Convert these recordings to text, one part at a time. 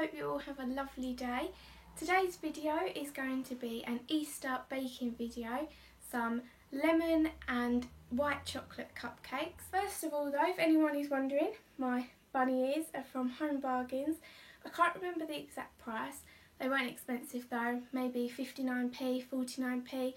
hope you all have a lovely day. Today's video is going to be an Easter baking video, some lemon and white chocolate cupcakes. First of all though, if anyone is wondering, my bunny ears are from Home Bargains. I can't remember the exact price, they weren't expensive though, maybe 59p, 49p.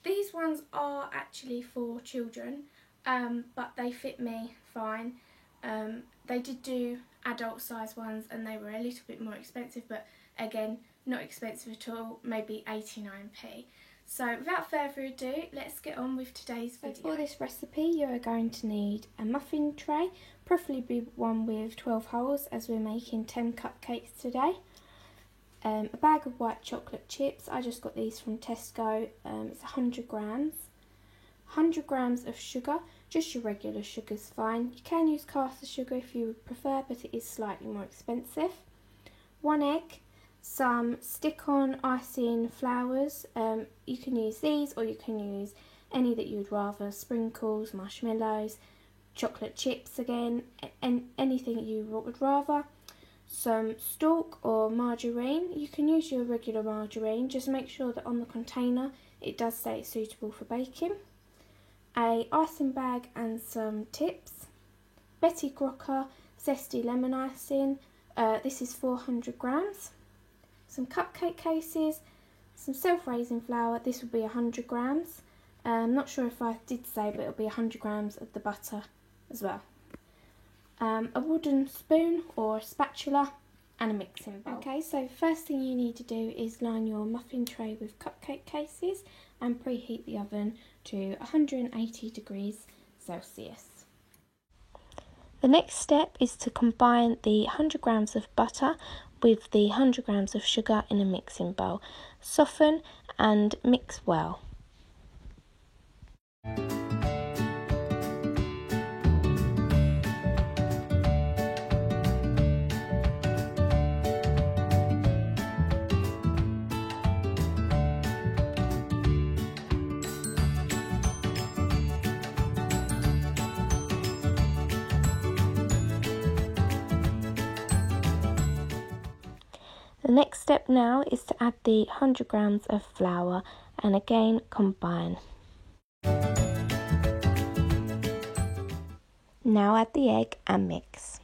These ones are actually for children, but they fit me fine. They did do adult size ones and they were a little bit more expensive, but again, not expensive at all, maybe 89p. So without further ado, let's get on with today's video. So for this recipe you are going to need a muffin tray, preferably one with 12 holes as we're making 10 cupcakes today. A bag of white chocolate chips, I just got these from Tesco, it's 100 grams. 100 grams of sugar, just your regular sugar's fine. You can use caster sugar if you would prefer, but it is slightly more expensive. 1 egg, some stick-on icing flowers. You can use these or you can use any that you would rather, sprinkles, marshmallows, chocolate chips again, and anything you would rather. Some stalk or margarine, you can use your regular margarine, just make sure that on the container it does say it's suitable for baking. A icing bag and some tips. Betty Crocker zesty lemon icing, this is 400 grams. Some cupcake cases, some self-raising flour, this will be 100 grams. Not sure if I did say, but it'll be 100 grams of the butter as well. A wooden spoon or a spatula and a mixing bowl. Okay, so first thing you need to do is line your muffin tray with cupcake cases and preheat the oven to 180 degrees Celsius. The next step is to combine the 100 grams of butter with the 100 grams of sugar in a mixing bowl. Soften and mix well. The next step now is to add the 100 grams of flour and again combine. Now add the egg and mix.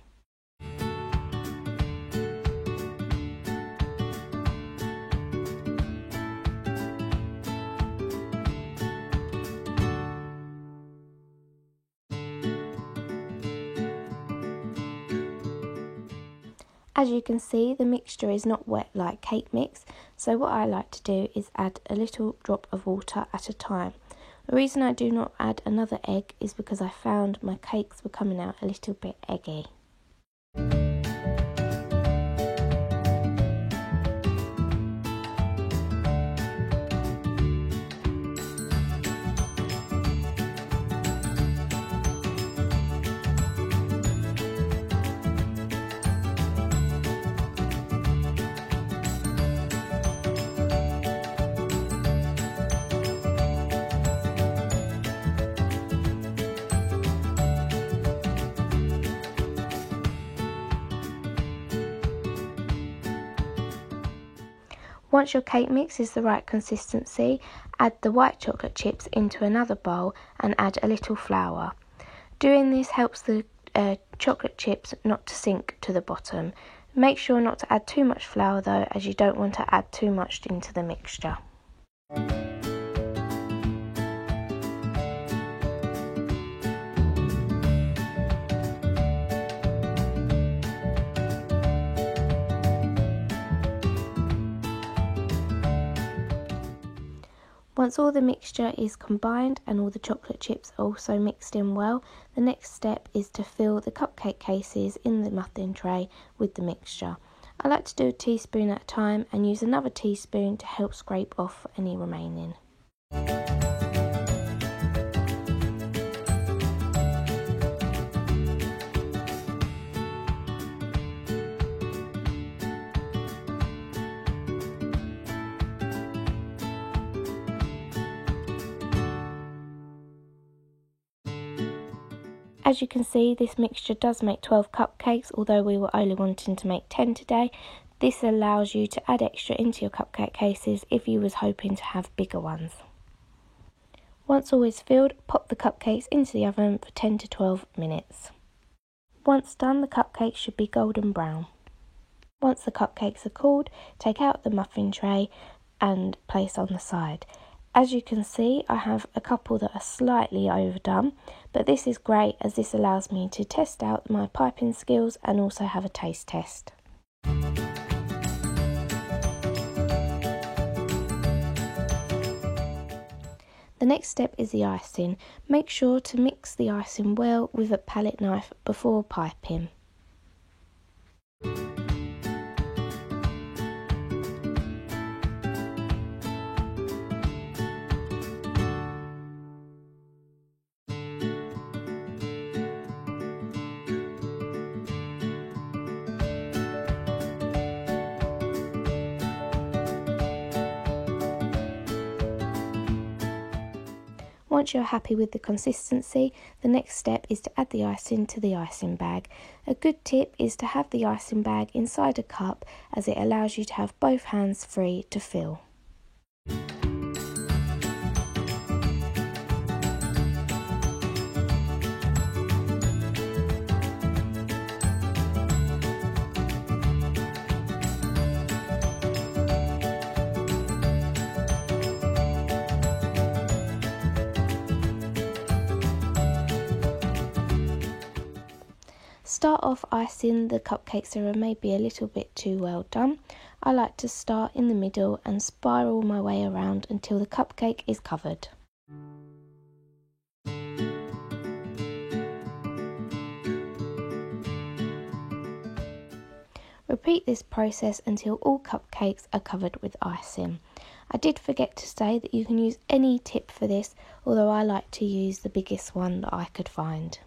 As you can see, the mixture is not wet like cake mix, so what I like to do is add a little drop of water at a time. The reason I do not add another egg is because I found my cakes were coming out a little bit eggy. Once your cake mix is the right consistency, add the white chocolate chips into another bowl and add a little flour. Doing this helps the chocolate chips not to sink to the bottom. Make sure not to add too much flour though, as you don't want to add too much into the mixture. Once all the mixture is combined and all the chocolate chips are also mixed in well, the next step is to fill the cupcake cases in the muffin tray with the mixture. I like to do a teaspoon at a time and use another teaspoon to help scrape off any remaining. As you can see, this mixture does make 12 cupcakes, although we were only wanting to make 10 today. This allows you to add extra into your cupcake cases if you was hoping to have bigger ones. Once all is filled, pop the cupcakes into the oven for 10 to 12 minutes. Once done, the cupcakes should be golden brown. Once the cupcakes are cooled, take out the muffin tray and place on the side. As you can see, I have a couple that are slightly overdone, but this is great as this allows me to test out my piping skills and also have a taste test. The next step is the icing. Make sure to mix the icing well with a palette knife before piping. Once you're happy with the consistency, the next step is to add the icing to the icing bag. A good tip is to have the icing bag inside a cup as it allows you to have both hands free to fill. Start off icing the cupcakes that are maybe a little bit too well done. I like to start in the middle and spiral my way around until the cupcake is covered. Repeat this process until all cupcakes are covered with icing. I did forget to say that you can use any tip for this, although I like to use the biggest one that I could find.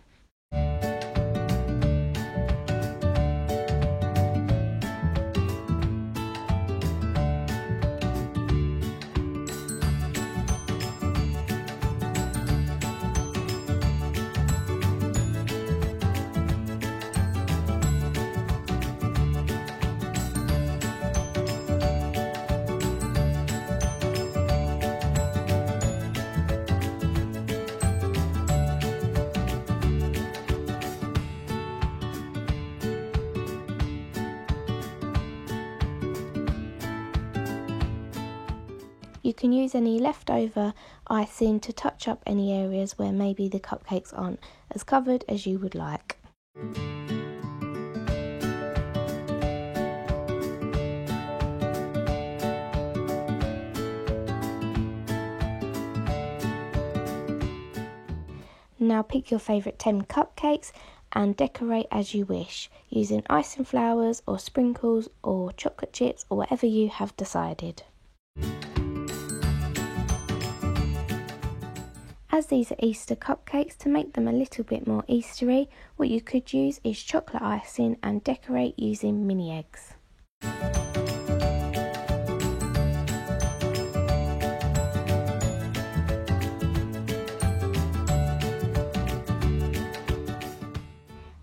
You can use any leftover icing to touch up any areas where maybe the cupcakes aren't as covered as you would like. Now pick your favourite 10 cupcakes and decorate as you wish, using icing flowers or sprinkles or chocolate chips or whatever you have decided. As these are Easter cupcakes, to make them a little bit more Eastery, what you could use is chocolate icing and decorate using mini eggs.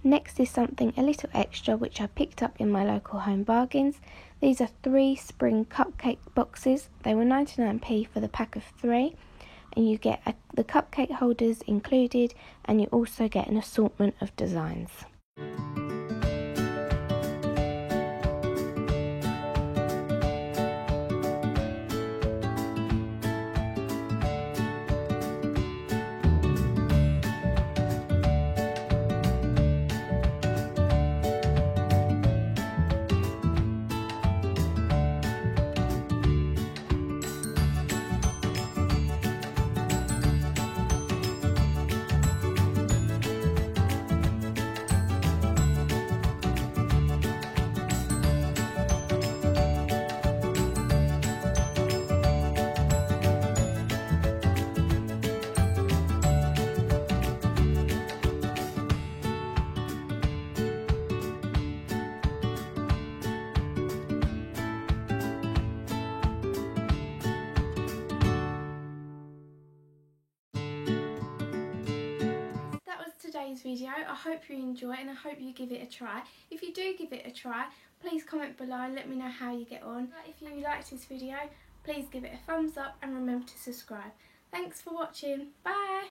Next is something a little extra which I picked up in my local Home Bargains. These are 3 spring cupcake boxes. They were 99p for the pack of 3. And you get the cupcake holders included, and you also get an assortment of designs. today's video. I hope you enjoy it and I hope you give it a try. If you do give it a try, please comment below and let me know how you get on. If you liked this video, please give it a thumbs up and remember to subscribe. Thanks for watching. Bye!